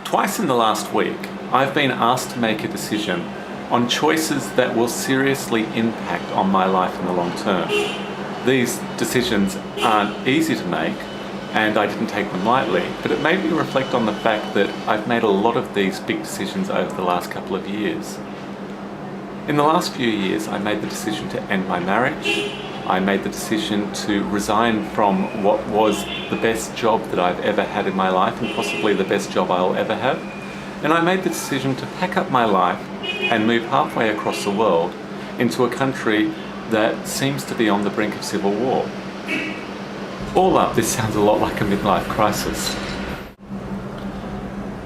Twice in the last week, I've been asked to make a decision on choices that will seriously impact on my life in the long term. These decisions aren't easy to make, and I didn't take them lightly, but it made me reflect on the fact that I've made a lot of these big decisions over the last couple of years. In the last few years, I made the decision to end my marriage. I made the decision to resign from what was the best job that I've ever had in my life, and possibly the best job I'll ever have. And I made the decision to pack up my life and move halfway across the world into a country that seems to be on the brink of civil war. All up, this sounds a lot like a midlife crisis.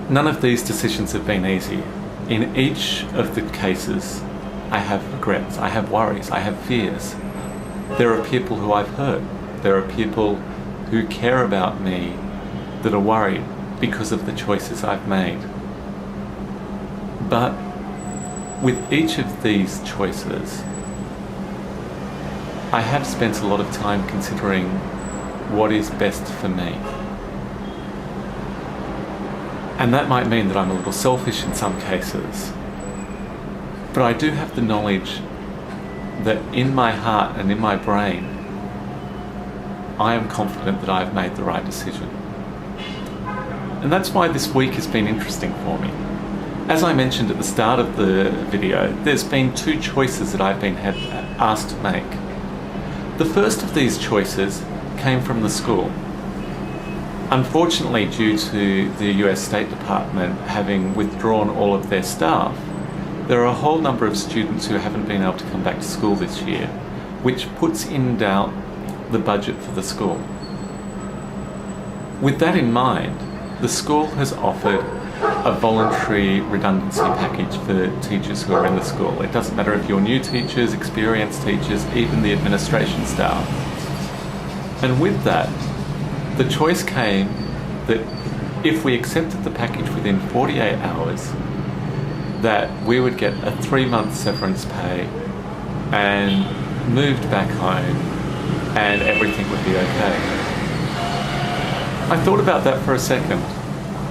None of these decisions have been easy. In each of the cases, I have regrets, I have worries, I have fears. There are people who I've hurt. There are people who care about me that are worried because of the choices I've made. But with each of these choices, I have spent a lot of time considering what is best for me. And that might mean that I'm a little selfish in some cases, but I do have the knowledge that in my heart and in my brain, I am confident that I've made the right decision. And that's why this week has been interesting for me. As I mentioned at the start of the video, there's been two choices that I've been asked to make. The first of these choices came from the school. Unfortunately, due to the US State Department having withdrawn all of their staff, there are a whole number of students who haven't been able to come back to school this year, which puts in doubt the budget for the school. With that in mind, the school has offered a voluntary redundancy package for teachers who are in the school. It doesn't matter if you're new teachers, experienced teachers, even the administration staff. And with that, the choice came that if we accepted the package within 48 hours, that we would get a 3-month severance pay and moved back home and everything would be okay. I thought about that for a second,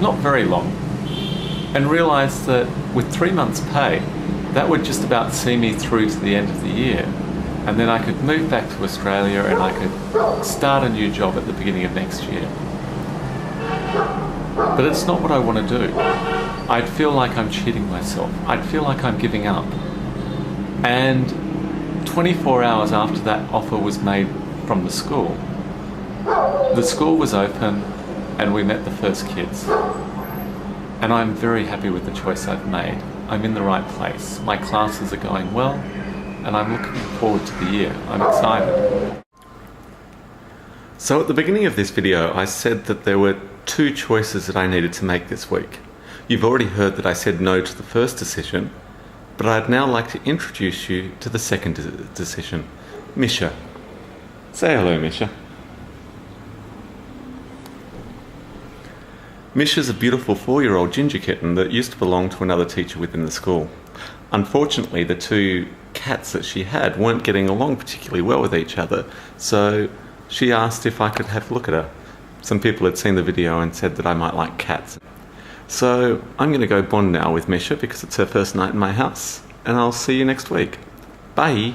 not very long, and realised that with 3 months pay, that would just about see me through to the end of the year. And then I could move back to Australia and I could start a new job at the beginning of next year. But it's not what I want to do. I'd feel like I'm cheating myself. I'd feel like I'm giving up. And 24 hours after that offer was made from the school was open and we met the first kids. And I'm very happy with the choice I've made. I'm in the right place. My classes are going well, and I'm looking forward to the year. I'm excited. So at the beginning of this video, I said that there were two choices that I needed to make this week. You've already heard that I said no to the first decision, but I'd now like to introduce you to the second decision, Misha. Say hello, Misha. Misha's a beautiful 4-year-old ginger kitten that used to belong to another teacher within the school. Unfortunately, the two cats that she had weren't getting along particularly well with each other, so she asked if I could have a look at her. Some people had seen the video and said that I might like cats. So I'm going to go bond now with Misha because it's her first night in my house, and I'll see you next week. Bye!